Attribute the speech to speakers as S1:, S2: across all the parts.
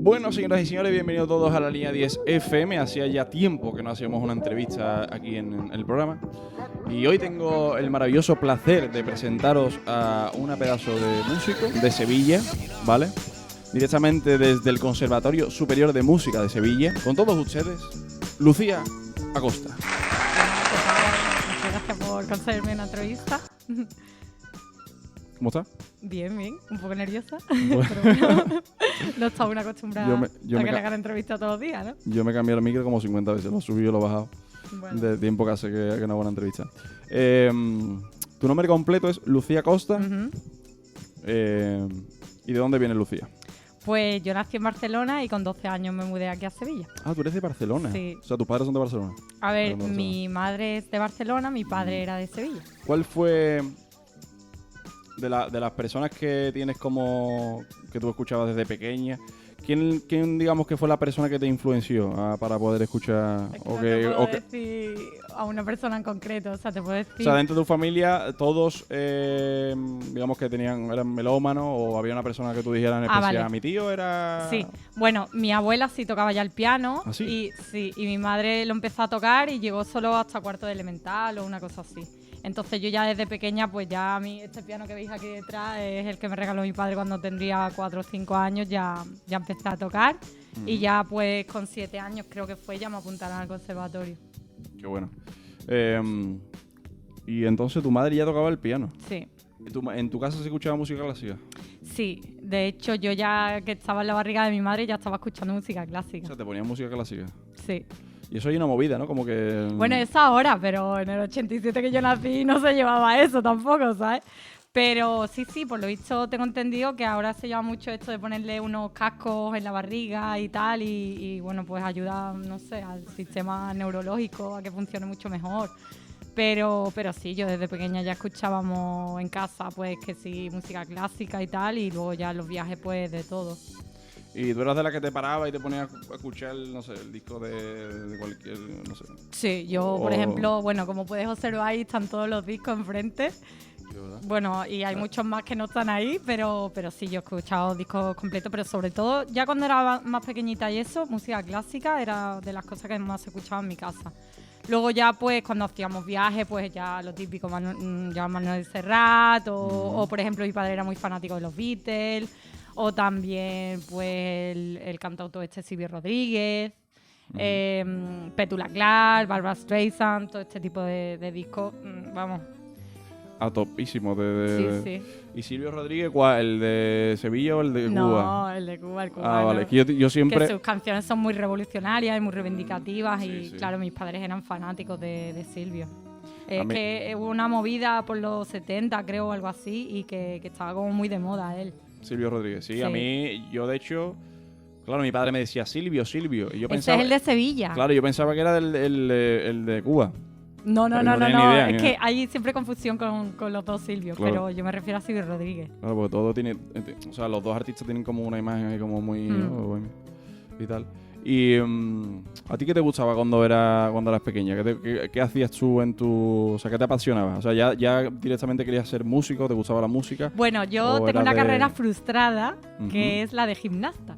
S1: Bueno, señoras y señores, bienvenidos todos a la línea 10 FM. Hacía ya tiempo que no hacíamos una entrevista aquí en el programa. Y hoy tengo el maravilloso placer de presentaros a una pedazo de músico de Sevilla, ¿vale? Directamente desde el Conservatorio Superior de Música de Sevilla. Con todos ustedes, Lucía Acosta.
S2: Muchas gracias por concederme una entrevista.
S1: ¿Cómo está?
S2: Bien, un poco nerviosa,
S1: Bueno.
S2: pero bueno, no estaba aún acostumbrada a que le hagan entrevistas todos los días, ¿no?
S1: Yo me cambié el micro como 50 veces, lo subí y lo he bajado.
S2: Bueno.
S1: De tiempo que hace que no hago una entrevista. Tu nombre completo es Lucía Acosta.
S2: Uh-huh.
S1: ¿Y de dónde viene Lucía?
S2: Pues yo nací en Barcelona y con 12 años me mudé aquí a Sevilla.
S1: Ah, tú eres de Barcelona.
S2: Sí.
S1: O sea, tus padres son de Barcelona.
S2: A ver,
S1: Barcelona.
S2: mi madre es de Barcelona, mi padre era de Sevilla.
S1: ¿Cuál fue de las personas que tienes como que tú escuchabas desde pequeña? ¿Quién digamos que fue la persona que te influenció para poder escuchar?
S2: Es que no te puedo decir a una persona en concreto, o sea, te puedo decir...
S1: O sea, dentro de tu familia, todos, digamos que eran melómanos, o había una persona que tú dijeras en especial.
S2: Vale.
S1: Mi tío era...
S2: Sí, bueno, mi abuela sí tocaba ya el piano.
S1: ¿Ah, sí?
S2: Y mi madre lo empezó a tocar y llegó solo hasta cuarto de elemental o una cosa así. Entonces yo ya desde pequeña, pues ya a mí este piano que veis aquí detrás es el que me regaló mi padre cuando tendría 4 o 5 años, ya empecé a tocar. Y ya pues con 7 años creo que fue, ya me apuntaron al conservatorio.
S1: Qué bueno. Y entonces tu madre ya tocaba el piano.
S2: Sí.
S1: ¿En tu casa se escuchaba música clásica?
S2: Sí, de hecho yo ya que estaba en la barriga de mi madre ya estaba escuchando música
S1: O
S2: clásica.
S1: sea, te ponían música clásica.
S2: Sí.
S1: Y eso hay una movida, ¿no? Como que...
S2: Bueno, eso ahora, pero en el 87 que yo nací no se llevaba eso tampoco, ¿sabes? Pero sí, por lo visto tengo entendido que ahora se lleva mucho esto de ponerle unos cascos en la barriga y tal, y bueno, pues ayuda, no sé, al sistema neurológico a que funcione mucho mejor. Pero sí, yo desde pequeña ya escuchábamos en casa, pues que sí, música clásica y tal, y luego ya en los viajes, pues de todo.
S1: ¿Y tú eras de la que te paraba y te ponías a escuchar, no sé, el disco de cualquier, no sé?
S2: Sí, yo, por ejemplo, bueno, como puedes observar, ahí están todos los discos enfrente.
S1: ¿Verdad?
S2: Bueno, y hay muchos más que no están ahí, pero sí, yo he escuchado discos completos, pero sobre todo, ya cuando era más pequeñita y eso, música clásica era de las cosas que más se escuchaba en mi casa. Luego ya, pues, cuando hacíamos viajes, pues ya lo típico, Manuel Serrat, o por ejemplo, mi padre era muy fanático de los Beatles, o también, pues, el cantautor Silvio Rodríguez, Petula Clark, Barbra Streisand, todo este tipo de discos, vamos.
S1: A topísimo.
S2: Sí.
S1: ¿Y Silvio Rodríguez cuál? ¿El de Sevilla o el de Cuba?
S2: No, el de Cuba, el cubano.
S1: Ah, vale. Que yo siempre...
S2: Que sus canciones son muy revolucionarias y muy reivindicativas
S1: Sí.
S2: claro, mis padres eran fanáticos de Silvio.
S1: A mí-
S2: Que hubo una movida por los 70, creo, o algo así, y que estaba como muy de moda él.
S1: Silvio Rodríguez, sí. A
S2: Sí.
S1: mí, yo de hecho... Claro, mi padre me decía Silvio. Y yo
S2: Ese
S1: pensaba...
S2: es el de Sevilla.
S1: Claro, yo pensaba que era el de Cuba.
S2: No.
S1: Pero no tenía ni idea,
S2: Es
S1: ni
S2: que
S1: idea.
S2: hay siempre confusión con los dos Silvios,
S1: Claro.
S2: pero yo me refiero a Silvio Rodríguez.
S1: Claro, porque todo tiene... O sea, los dos artistas tienen como una imagen ahí como muy... ¿no? bohemia y tal. Y ¿a ti qué te gustaba cuando eras pequeña? ¿Qué hacías tú en tu... O sea, ¿qué te apasionaba? O sea, ya directamente querías ser músico, ¿te gustaba la música?
S2: Bueno, yo
S1: ¿O
S2: tengo
S1: era
S2: una
S1: de-
S2: carrera frustrada,
S1: Ujú.
S2: que es la de gimnasta.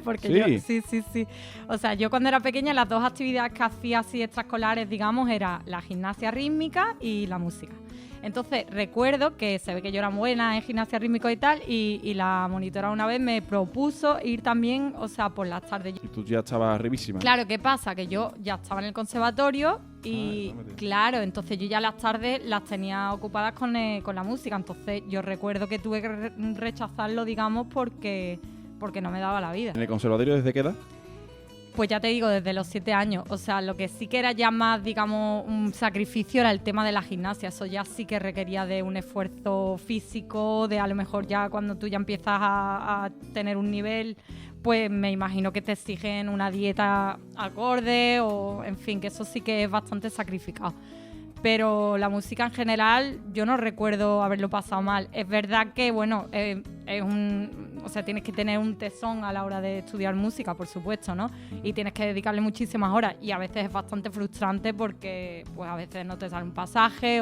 S2: Porque
S1: ¿Sí?
S2: yo, sí. O sea, yo cuando era pequeña las dos actividades que hacía así extraescolares, digamos, era la gimnasia rítmica y la música. Entonces recuerdo que se ve que yo era buena en gimnasia rítmica y tal, y la monitora una vez me propuso ir también, o sea, por las tardes.
S1: Y tú ya estabas arribísima.
S2: Claro, ¿qué pasa? Que yo ya estaba en el conservatorio y
S1: Ah, ya,
S2: claro, entonces yo ya las tardes las tenía ocupadas con la música. Entonces yo recuerdo que tuve que rechazarlo, digamos, porque no me daba la vida.
S1: ¿En el conservatorio desde qué edad?
S2: Pues ya te digo, desde los 7 años. O sea, lo que sí que era ya más, digamos, un sacrificio era el tema de la gimnasia. Eso ya sí que requería de un esfuerzo físico, de a lo mejor ya cuando tú ya empiezas a tener un nivel, pues me imagino que te exigen una dieta acorde o, en fin, que eso sí que es bastante sacrificado. Pero la música en general, yo no recuerdo haberlo pasado mal. Es verdad que, bueno, o sea, tienes que tener un tesón a la hora de estudiar música, por supuesto, ¿no? Y tienes que dedicarle muchísimas horas. Y a veces es bastante frustrante porque, pues, a veces no te sale un pasaje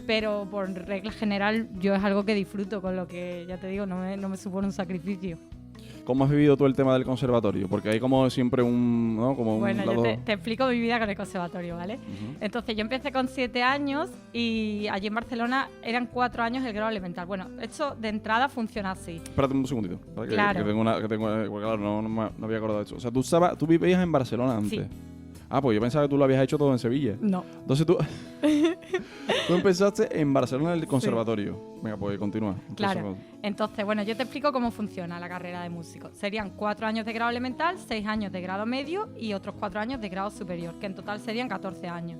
S2: pero por regla general yo es algo que disfruto, con lo que, ya te digo, no me supone un sacrificio.
S1: ¿Cómo has vivido tú el tema del conservatorio? Porque hay como siempre un... ¿no? Como
S2: Bueno,
S1: un lado...
S2: yo te explico mi vida con el conservatorio, ¿vale? Entonces, yo empecé con 7 años y allí en Barcelona eran 4 años el grado elemental. Bueno, esto de entrada funciona así.
S1: Espérate un segundito. Para que,
S2: Claro.
S1: que tengo una... claro, no había acordado de eso. O sea, tú vivías en Barcelona antes.
S2: Sí.
S1: Ah, pues yo pensaba que tú lo habías hecho todo en Sevilla.
S2: No.
S1: Entonces tú empezaste en Barcelona en el conservatorio. Venga, pues continúa.
S2: Claro. Entonces, bueno, yo te explico cómo funciona la carrera de músico. Serían 4 años de grado elemental, 6 años de grado medio y otros 4 años de grado superior, que en total serían 14 años.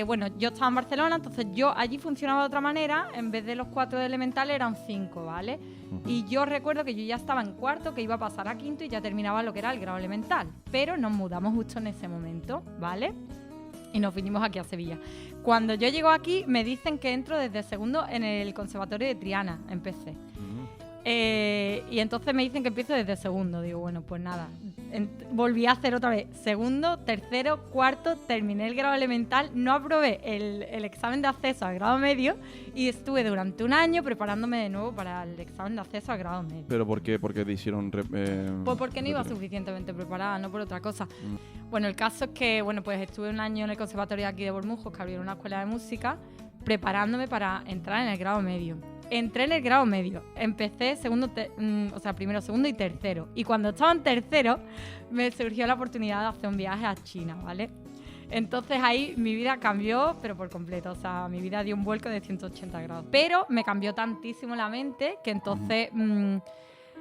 S2: Bueno, yo estaba en Barcelona, entonces yo allí funcionaba de otra manera. En vez de los 4 de elemental eran 5, ¿vale? Y yo recuerdo que yo ya estaba en cuarto, que iba a pasar a quinto y ya terminaba lo que era el grado elemental. Pero nos mudamos justo en ese momento, ¿vale? Y nos vinimos aquí a Sevilla. Cuando yo llego aquí, me dicen que entro desde segundo en el Conservatorio de Triana, empecé. Y entonces me dicen que empiezo desde segundo. Digo, bueno, pues nada. Volví a hacer otra vez segundo, tercero, cuarto, terminé el grado elemental, no aprobé el examen de acceso al grado medio y estuve durante un año preparándome de nuevo para el examen de acceso al grado medio.
S1: ¿Pero por qué? Porque te hicieron...
S2: Pues porque no iba suficientemente preparada, no por otra cosa. Bueno, el caso es que, bueno, pues estuve un año en el conservatorio de aquí de Bormujos, que abrieron una escuela de música, preparándome para entrar en el grado medio. Entré en el grado medio, empecé primero, segundo y tercero. Y cuando estaba en tercero, me surgió la oportunidad de hacer un viaje a China, ¿vale? Entonces ahí mi vida cambió, pero por completo. O sea, mi vida dio un vuelco de 180 grados. Pero me cambió tantísimo la mente que entonces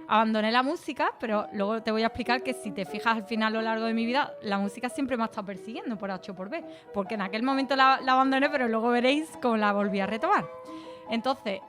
S2: abandoné la música, pero luego te voy a explicar que si te fijas al final a lo largo de mi vida, la música siempre me ha estado persiguiendo por H o por B. Porque en aquel momento la abandoné, pero luego veréis cómo la volví a retomar. Entonces,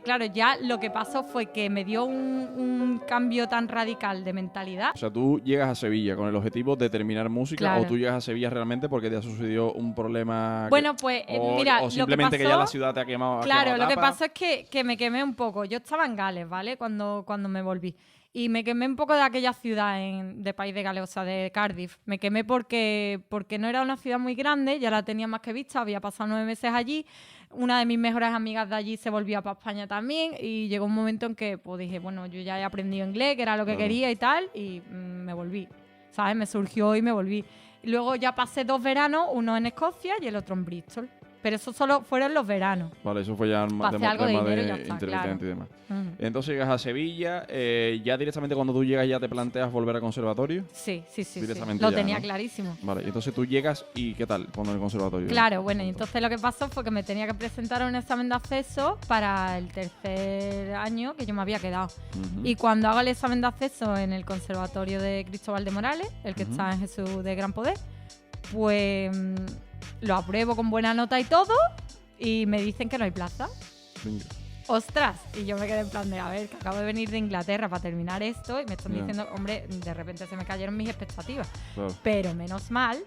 S2: claro, ya lo que pasó fue que me dio un cambio tan radical de mentalidad.
S1: O sea, tú llegas a Sevilla con el objetivo de terminar música,
S2: claro.
S1: O tú llegas a Sevilla realmente porque te ha sucedido un problema...
S2: Bueno, pues mira,
S1: o simplemente
S2: lo que pasó,
S1: que ya la ciudad te ha quemado.
S2: Claro,
S1: lo
S2: que pasó es que me quemé un poco. Yo estaba en Gales, ¿vale? Cuando me volví. Y me quemé un poco de aquella ciudad de País de Gales, o sea, de Cardiff. Me quemé porque no era una ciudad muy grande, ya la tenía más que vista, había pasado 9 meses allí. Una de mis mejores amigas de allí se volvía para España también y llegó un momento en que pues dije, bueno, yo ya he aprendido inglés, que era lo que quería y tal, y me volví, ¿sabes? Me surgió y me volví. Y luego ya pasé 2 veranos, uno en Escocia y el otro en Bristol. Pero eso solo fueron los veranos.
S1: Vale, eso fue ya
S2: algo de dinero y ya está,
S1: intermitente
S2: claro.
S1: y demás. Entonces llegas a Sevilla, ya directamente cuando tú llegas ya te planteas volver al conservatorio.
S2: Sí.
S1: Directamente
S2: Lo
S1: ya,
S2: tenía
S1: ¿no?
S2: clarísimo.
S1: Vale, entonces tú llegas y ¿qué tal con el conservatorio?
S2: Claro, bueno, y entonces lo que pasó fue que me tenía que presentar a un examen de acceso para el tercer año que yo me había quedado. Y cuando hago el examen de acceso en el Conservatorio de Cristóbal de Morales, el que está en Jesús de Gran Poder, pues lo apruebo con buena nota y todo, y me dicen que no hay plaza.
S1: Venga.
S2: ¡Ostras! Y yo me quedé en plan de, a ver, que acabo de venir de Inglaterra para terminar esto y me están diciendo, hombre, de repente se me cayeron mis expectativas. Claro. Pero menos mal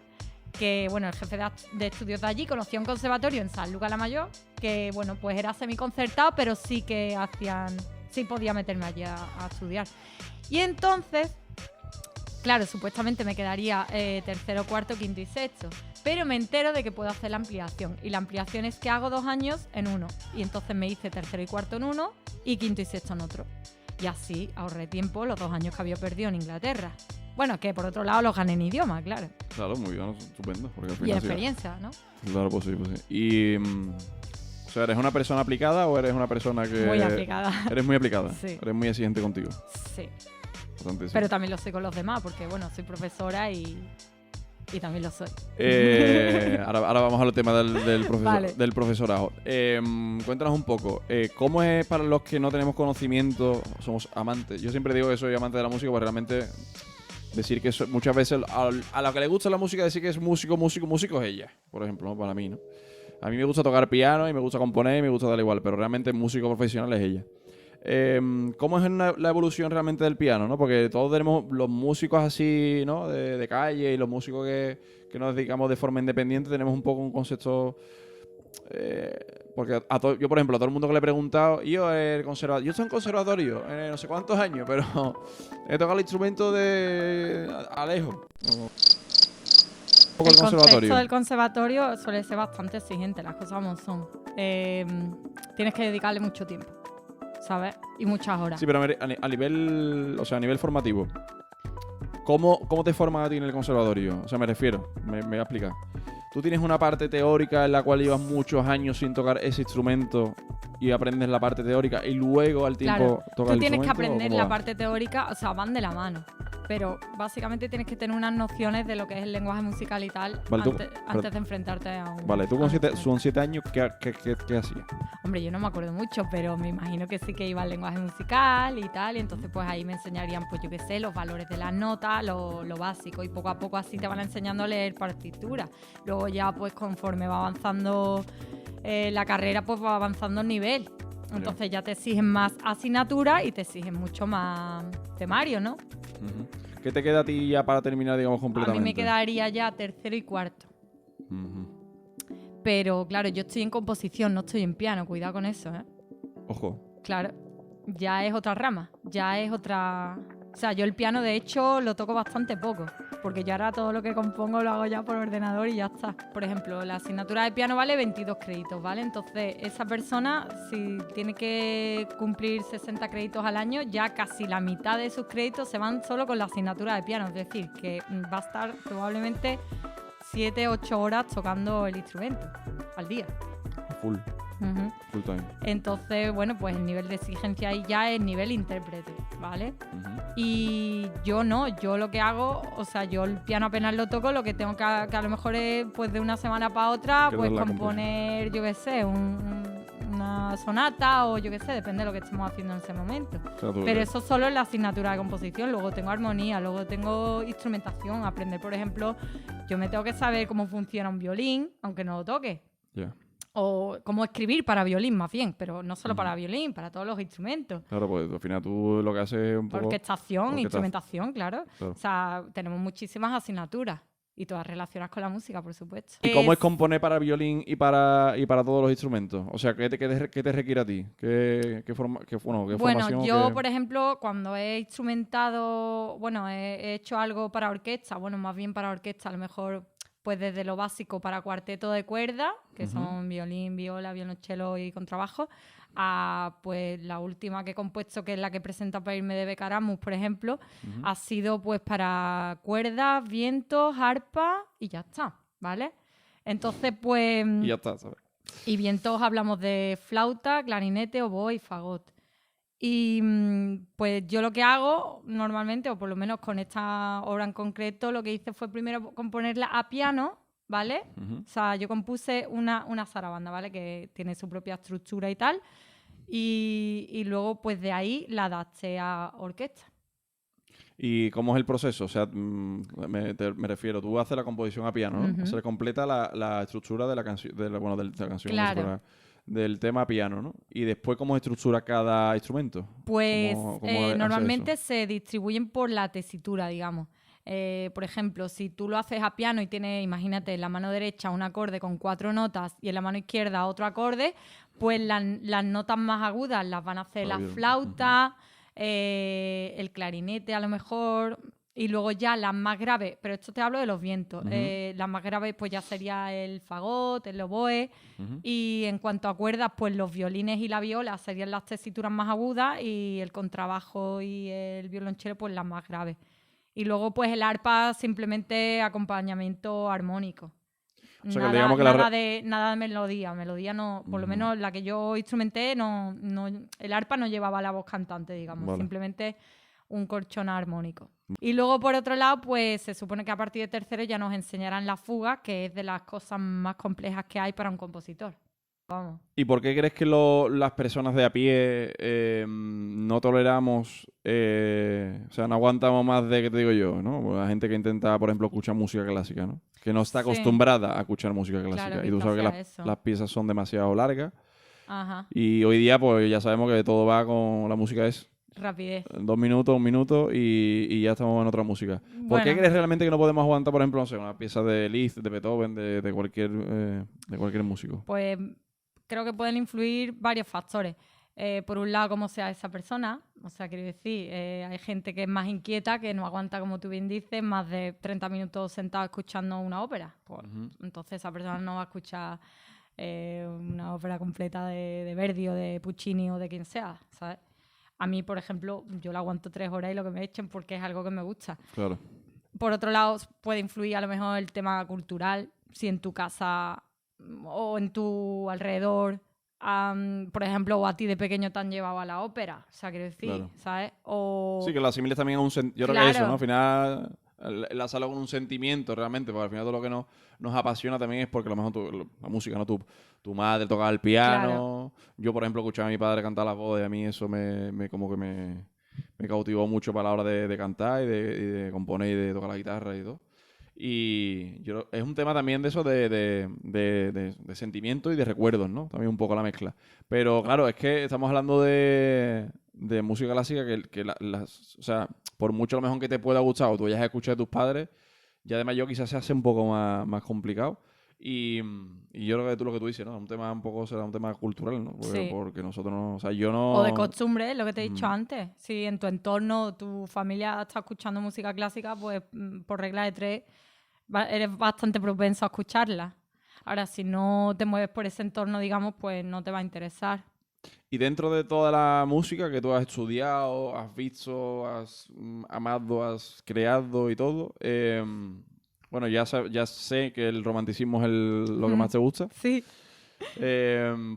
S2: que, bueno, el jefe de estudios de allí conocía un conservatorio en San Lucas la Mayor que, bueno, pues era semiconcertado, pero sí que sí podía meterme allí a estudiar. Y entonces, claro, supuestamente me quedaría tercero, cuarto, quinto y sexto. Pero me entero de que puedo hacer la ampliación. Y la ampliación es que hago 2 años en uno. Y entonces me hice tercero y cuarto en uno y quinto y sexto en otro. Y así ahorré tiempo los 2 años que había perdido en Inglaterra. Bueno, que por otro lado los gané en idioma, claro.
S1: Claro, muy bien, estupendo. Porque al final
S2: y experiencia, ¿no?
S1: Claro, pues sí. Y... o sea, ¿eres una persona aplicada o eres una persona que...?
S2: Muy aplicada.
S1: ¿Eres muy aplicada?
S2: Sí.
S1: ¿Eres muy exigente contigo?
S2: Sí.
S1: Bastante, sí.
S2: Pero también lo soy con los demás porque, bueno, soy profesora y también lo soy.
S1: Ahora vamos al tema
S2: Vale.
S1: del profesorado. Cuéntanos un poco, ¿cómo es para los que no tenemos conocimiento, somos amantes? Yo siempre digo que soy amante de la música, porque realmente decir que muchas veces a la que le gusta la música, decir que es músico es ella, por ejemplo, ¿no? Para mí, ¿no? A mí me gusta tocar piano y me gusta componer y me gusta dar igual, pero realmente músico profesional es ella. ¿Cómo es la evolución realmente del piano, ¿no? Porque todos tenemos los músicos así, ¿no? De calle y los músicos que nos dedicamos de forma independiente tenemos un poco un concepto... porque yo, por ejemplo, a todo el mundo que le he preguntado, yo estoy en conservatorio, no sé cuántos años, pero he tocado el instrumento de Alejo.
S2: El concepto del conservatorio suele ser bastante exigente, las cosas como son. Tienes que dedicarle mucho tiempo. ¿sabes? Y muchas horas.
S1: Sí, pero a nivel, o sea, a nivel formativo, ¿cómo te forman a ti en el conservatorio? O sea, me refiero, me voy a explicar. Tú tienes una parte teórica en la cual llevas muchos años sin tocar ese instrumento y aprendes la parte teórica y luego al tiempo tocas el instrumento.
S2: Tú tienes que
S1: ¿o
S2: aprender
S1: cómo
S2: la
S1: va?
S2: parte teórica, o sea, van de la mano. Pero básicamente tienes que tener unas nociones de lo que es el lenguaje musical y tal
S1: Vale,
S2: antes de enfrentarte a un...
S1: Vale, tú
S2: a un instrumento.
S1: son 7 años, ¿qué hacías?
S2: Hombre, yo no me acuerdo mucho, pero me imagino que sí que iba al lenguaje musical y tal, y entonces pues ahí me enseñarían, pues yo qué sé, los valores de las notas, lo básico, y poco a poco así te van enseñando a leer partituras. Luego ya pues conforme va avanzando la carrera, pues va avanzando el nivel. Entonces ya te exigen más asignaturas y te exigen mucho más temario, ¿no?
S1: Ujú. ¿Qué te queda a ti ya para terminar, digamos,
S2: A
S1: completamente?
S2: mí me quedaría ya tercero y cuarto.
S1: Ujú.
S2: Pero claro, yo estoy en composición, no estoy en piano, cuidado con eso, ¿eh?
S1: Ojo.
S2: Claro, ya es otra rama, ya es otra... O sea, yo el piano de hecho lo toco bastante poco, porque yo ahora todo lo que compongo lo hago ya por ordenador y ya está. Por ejemplo, la asignatura de piano vale 22 créditos, ¿vale? Entonces, esa persona, si tiene que cumplir 60 créditos al año, ya casi la mitad de sus créditos se van solo con la asignatura de piano. Es decir, que va a estar probablemente 7-8 horas tocando el instrumento al día.
S1: Full.
S2: Ujú.
S1: Full time.
S2: Entonces, bueno, pues el nivel de exigencia ahí ya es nivel intérprete, ¿vale?
S1: Ujú.
S2: Y yo no, yo lo que hago, o sea, yo el piano apenas lo toco, lo que tengo que a lo mejor es, pues de una semana para otra,
S1: Que
S2: pues
S1: es la
S2: componer, yo qué sé, una sonata o yo qué sé, depende de lo que estemos haciendo en ese momento.
S1: O sea, tú-
S2: Pero eso solo es la asignatura de composición, luego tengo armonía, luego tengo instrumentación, aprender, por ejemplo, yo me tengo que saber cómo funciona un violín, aunque no lo toque.
S1: Ya.
S2: O cómo escribir para violín, más bien, pero no solo
S1: Ujú.
S2: para violín, para todos los instrumentos.
S1: Claro, pues al final tú lo que haces es un poco...
S2: Orquestación,
S1: orquesta-
S2: instrumentación, claro.
S1: Claro.
S2: O sea, tenemos muchísimas asignaturas y todas relacionadas con la música, por supuesto.
S1: ¿Y cómo es componer para violín y para todos los instrumentos? O sea, ¿qué te requiere a ti? ¿Qué
S2: Bueno,
S1: formación?
S2: yo,
S1: qué-
S2: por ejemplo, cuando he instrumentado, bueno, he hecho algo para orquesta, bueno, más bien para orquesta, a lo mejor pues desde lo básico para cuarteto de cuerda, que
S1: Ujú.
S2: son violín, viola, violonchelo y contrabajo, a pues la última que he compuesto, que es la que presenta para irme de Becaramus, por ejemplo,
S1: Ujú.
S2: ha sido pues para cuerdas, vientos, arpa y ya está, ¿vale? Entonces, pues...
S1: Y ya está, ¿sabes?
S2: Y vientos hablamos de flauta, clarinete, oboe y fagot. Y pues yo lo que hago normalmente, o por lo menos con esta obra en concreto, lo que hice fue primero componerla a piano, ¿vale?
S1: Ujú.
S2: O sea, yo compuse una zarabanda, ¿vale? Que tiene su propia estructura y tal. Y luego, pues de ahí la adapté a orquesta.
S1: ¿Y cómo es el proceso? O sea, me refiero, tú haces la composición a piano, ¿no?
S2: Ujú.
S1: Se le completa la estructura de la canción, de la canción, no sé,
S2: Claro.
S1: pero del tema a piano, ¿no? Y después, ¿cómo estructura cada instrumento?
S2: Pues
S1: ¿Cómo hace
S2: normalmente
S1: eso?
S2: se distribuyen por la tesitura, digamos. Por ejemplo, si tú lo haces a piano y tienes, imagínate, en la mano derecha un acorde con 4 notas y en la mano izquierda otro acorde, pues las notas más agudas las van a hacer la
S1: Maravilloso.
S2: flauta, el clarinete a lo mejor, y luego ya las más graves, pero esto te hablo de los vientos,
S1: Ujú.
S2: las más graves pues ya sería el fagot, el oboe,
S1: Ujú.
S2: y en cuanto a cuerdas, pues los violines y la viola serían las tesituras más agudas y el contrabajo y el violonchelo pues las más graves. Y luego pues el arpa simplemente acompañamiento armónico.
S1: O sea, que digamos que
S2: Nada de melodía no, por lo
S1: Ujú.
S2: menos la que yo instrumenté, no, el arpa no llevaba la voz cantante, digamos,
S1: Vale.
S2: simplemente un colchón armónico. Y luego, por otro lado, pues se supone que a partir de tercero ya nos enseñarán la fuga, que es de las cosas más complejas que hay para un compositor. Vamos.
S1: ¿Y por qué crees que las personas de a pie no toleramos, o sea, no aguantamos más de, ¿qué te digo yo, ¿no? Pues la gente que intenta, por ejemplo, escuchar música clásica, ¿no? Que no está
S2: Sí.
S1: acostumbrada a escuchar música clásica.
S2: Claro,
S1: Y tú sabes que
S2: quizás sea eso.
S1: las piezas son demasiado largas.
S2: Ajá,
S1: Y hoy día, pues ya sabemos que todo va con la música es
S2: rapidez.
S1: 2 minutos, 1 minuto y ya estamos en otra música. ¿Por qué
S2: Bueno.
S1: crees realmente que no podemos aguantar, por ejemplo, no sé, una pieza de Liszt, de Beethoven, de cualquier músico?
S2: Pues creo que pueden influir varios factores. Por un lado, cómo sea esa persona. O sea, quiero decir, hay gente que es más inquieta, que no aguanta, como tú bien dices, más de 30 minutos sentado escuchando una ópera. Pues,
S1: Ujú.
S2: entonces esa persona no va a escuchar una ópera completa de Verdi o de Puccini o de quien sea, ¿sabes? A mí, por ejemplo, yo la aguanto 3 horas y lo que me echen porque es algo que me gusta.
S1: Claro.
S2: Por otro lado, puede influir a lo mejor el tema cultural, si en tu casa o en tu alrededor, por ejemplo, o a ti de pequeño te han llevado a la ópera, o sea, quiero decir,
S1: Claro.
S2: ¿sabes? O...
S1: Sí, que lo asimiles también a un yo creo que eso, ¿no? Al final, la sala con un sentimiento realmente, porque al final todo lo que nos apasiona también es porque a lo mejor la música, ¿no? Tu madre tocaba el piano.
S2: Claro.
S1: Yo, por ejemplo, escuchaba a mi padre cantar las bodas y a mí eso como que me cautivó mucho para la hora de cantar y de componer y de tocar la guitarra y todo. Y es un tema también de eso de sentimiento y de recuerdos, ¿no? También un poco la mezcla. Pero claro, es que estamos hablando de música clásica o sea, por mucho a lo mejor que te pueda gustar o tú hayas escuchado de tus padres, ya de mayor quizás se hace un poco más complicado. Y yo creo que tú lo que tú dices, ¿no? Un tema un poco será un tema cultural, ¿no?
S2: Sí.
S1: Porque nosotros no... O sea, yo no...
S2: O de costumbre, lo que te he dicho antes. Si en tu entorno, tu familia está escuchando música clásica, pues por regla de 3 eres bastante propenso a escucharla. Ahora, si no te mueves por ese entorno, digamos, pues no te va a interesar.
S1: Y dentro de toda la música que tú has estudiado, has visto, has amado, has creado y todo, bueno, ya sé que el romanticismo es lo que más te gusta.
S2: Sí.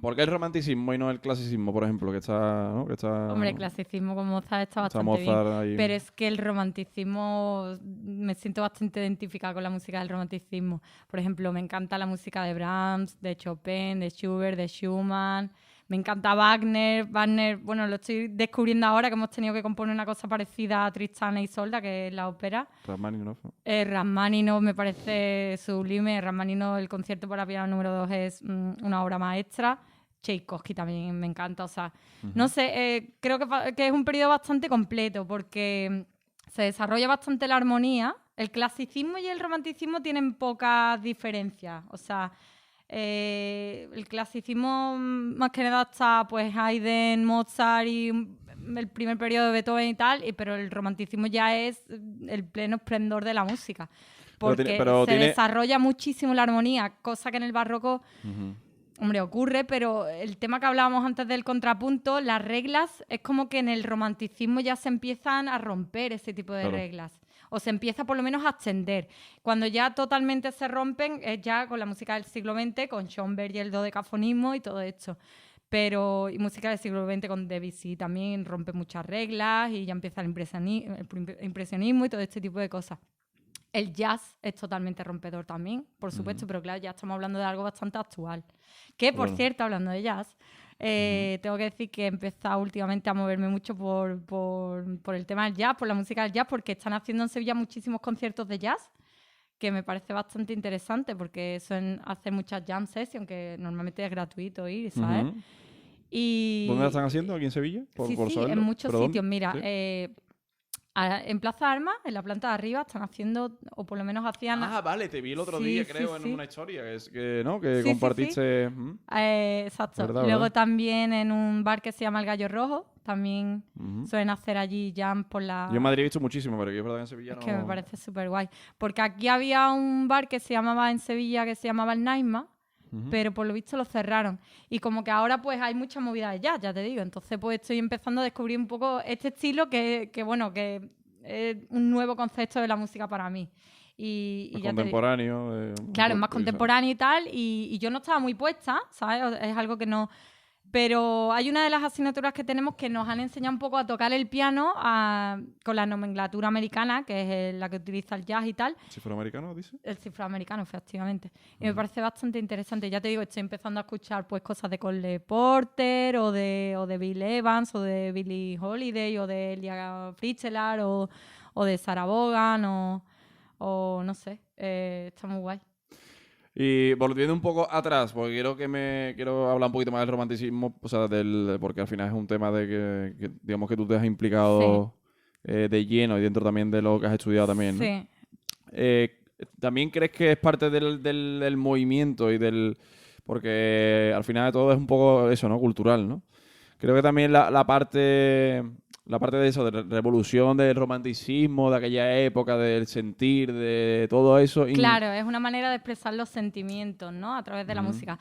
S1: ¿Por qué el romanticismo y no el clasicismo, por ejemplo? ¿no?
S2: Hombre, el clasicismo con Mozart está bastante
S1: Mozart
S2: bien.
S1: ahí.
S2: Pero es que el romanticismo, me siento bastante identificada con la música del romanticismo. Por ejemplo, me encanta la música de Brahms, de Chopin, de Schubert, de Schumann. Me encanta Wagner. Wagner, bueno, lo estoy descubriendo ahora que hemos tenido que componer una cosa parecida a Tristán e Isolda, que es la ópera.
S1: Rachmaninoff.
S2: Rachmaninoff me parece sublime. Rachmaninoff, el concierto para piano número 2 es una obra maestra. Tchaikovsky también me encanta. O sea, no sé, creo que es un periodo bastante completo porque se desarrolla bastante la armonía. El clasicismo y el romanticismo tienen pocas diferencias. O sea, el clasicismo más que nada está pues Haydn, Mozart y el primer periodo de Beethoven y tal, pero el romanticismo ya es el pleno esplendor de la música. Porque se desarrolla muchísimo la armonía, cosa que en el barroco... Hombre, ocurre, pero el tema que hablábamos antes del contrapunto, las reglas, es como que en el romanticismo ya se empiezan a romper ese tipo de reglas. O se empieza por lo menos a extender. Cuando ya totalmente se rompen es ya con la música del siglo XX, con Schoenberg y el dodecafonismo y todo esto. Y música del siglo XX con Debussy también rompe muchas reglas y ya empieza el impresionismo y todo este tipo de cosas. El jazz es totalmente rompedor también, por supuesto, pero claro, ya estamos hablando de algo bastante actual. Que, por cierto, hablando de jazz, tengo que decir que he empezado últimamente a moverme mucho por el tema del jazz, por la música del jazz, porque están haciendo en Sevilla muchísimos conciertos de jazz, que me parece bastante interesante, porque suelen hacer muchas jam sessions, que normalmente es gratuito ir, ¿sabes?
S1: ¿Dónde la están haciendo? ¿Aquí en Sevilla?
S2: Sí, en muchos sitios. Mira, ¿sí? En Plaza Armas, en la planta de arriba, están haciendo, o por lo menos hacían...
S1: Ah, vale, te vi el otro día, creo, en una historia ¿no? Que
S2: sí,
S1: compartiste...
S2: Exacto. Luego también en un bar que se llama El Gallo Rojo, también suelen hacer allí jam por la...
S1: Yo en Madrid he visto muchísimo, pero es verdad que en Sevilla no...
S2: Es que me parece súper guay. Porque aquí había un bar que se llamaba en Sevilla, que se llamaba El Naima, pero por lo visto lo cerraron. Y como que ahora pues hay mucha movida de jazz, ya te digo. Entonces pues estoy empezando a descubrir un poco este estilo que es un nuevo concepto de la música para mí. Y ya
S1: contemporáneo.
S2: Claro, es más contemporáneo y tal. Y yo no estaba muy puesta, ¿sabes? Es algo que no... Pero hay una de las asignaturas que tenemos que nos han enseñado un poco a tocar el piano con la nomenclatura americana, que es la que utiliza el jazz y tal.
S1: ¿Cifrado americano, dice?
S2: El cifrado americano, efectivamente. Y me parece bastante interesante. Ya te digo, estoy empezando a escuchar pues cosas de Cole Porter o de Bill Evans o de Billie Holiday o de Elia Fitzgerald o de Sarah Vaughan o no sé. Está muy guay.
S1: Y volviendo un poco atrás, porque quiero hablar un poquito más del romanticismo, o sea, porque al final es un tema de que digamos que tú te has implicado de lleno y dentro también de lo que has estudiado también, ¿no?
S2: Sí.
S1: ¿También crees que es parte del movimiento porque al final de todo es un poco eso, ¿no? Cultural, ¿no? Creo que también la parte de eso, de revolución, del romanticismo, de aquella época, del sentir, de todo eso.
S2: Claro, es una manera de expresar los sentimientos, ¿no? A través de la música.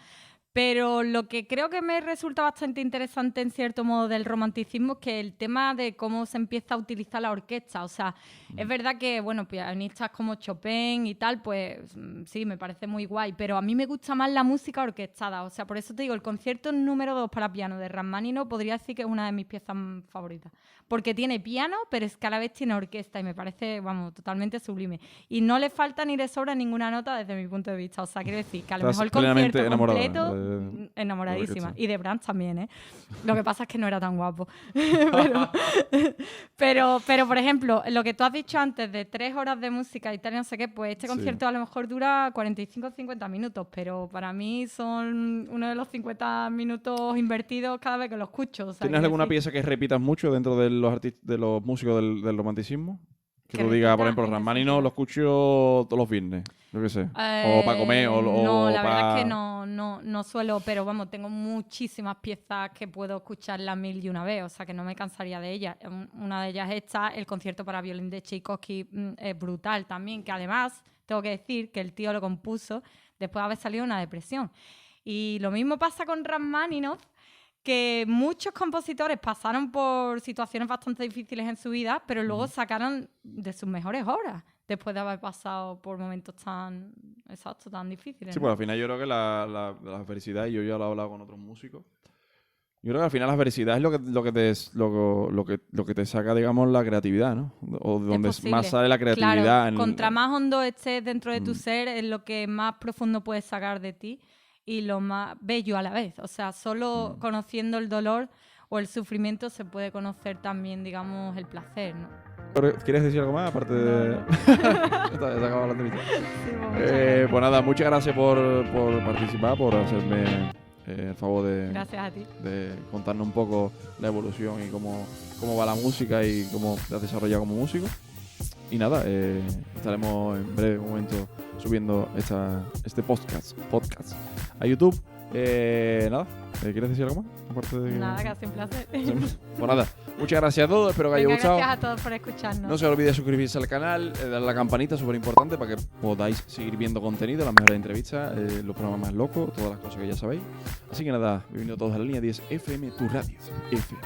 S2: Pero lo que creo que me resulta bastante interesante en cierto modo del romanticismo es que el tema de cómo se empieza a utilizar la orquesta. O sea, es verdad que, bueno, pianistas como Chopin y tal, pues sí, me parece muy guay, pero a mí me gusta más la música orquestada. O sea, por eso te digo, el concierto número 2 para piano de Rachmaninoff podría decir que es una de mis piezas favoritas. Porque tiene piano, pero es que a la vez tiene orquesta y me parece, vamos, totalmente sublime. Y no le falta ni le sobra ninguna nota desde mi punto de vista. O sea, quiero decir que a lo mejor el concierto completo... enamoradísima. Y de Brahms también, ¿eh? Lo que pasa es que no era tan guapo. pero, por ejemplo, lo que tú has dicho antes de 3 horas de música y tal, no sé qué, pues este concierto a lo mejor dura 45 o 50 minutos, pero para mí son uno de los 50 minutos invertidos cada vez que lo escucho. O sea,
S1: ¿Tienes alguna pieza que repitas mucho dentro de los músicos del romanticismo? Que tú digas, por ejemplo, Rachmaninoff lo escucho todos los viernes, yo qué sé. O para comer,
S2: no, la verdad es que no suelo, pero vamos, tengo muchísimas piezas que puedo escucharlas 1000 y una vez, o sea que no me cansaría de ellas. Una de ellas esta, el concierto para violín de Tchaikovsky, es brutal también, que además tengo que decir que el tío lo compuso después de haber salido de una depresión. Y lo mismo pasa con Rachmaninoff, que muchos compositores pasaron por situaciones bastante difíciles en su vida, pero luego sacaron de sus mejores obras después de haber pasado por momentos tan difíciles.
S1: Sí,
S2: ¿no?
S1: pues al final yo creo que la felicidad, y yo ya lo he hablado con otros músicos, yo creo que al final la felicidad es lo que te saca, digamos, la creatividad, ¿no? O de donde más sale la creatividad.
S2: Claro, contra más hondo estés dentro de tu ser, es lo que más profundo puedes sacar de ti. Y lo más bello a la vez. O sea, solo conociendo el dolor o el sufrimiento se puede conocer también, digamos, el placer, ¿no?
S1: ¿Quieres decir algo más? Aparte de...
S2: No.
S1: Se acaba la entrevista. Sí, pues nada, muchas gracias por participar, por hacerme el favor
S2: Gracias a ti.
S1: de contarnos un poco la evolución y cómo va la música y cómo te has desarrollado como músico. Y nada, estaremos en breve momento subiendo este podcast a YouTube. Nada, ¿quieres decir algo más? Aparte de
S2: nada, que ha sido un placer.
S1: Pues nada, muchas gracias a todos, espero que haya gustado.
S2: Gracias a todos por escucharnos.
S1: No se olvide suscribirse al canal, darle a la campanita, súper importante, para que podáis seguir viendo contenido, las mejores entrevistas, los programas más locos, todas las cosas que ya sabéis. Así que nada, bienvenidos todos a la línea 10 FM, tu radio FM.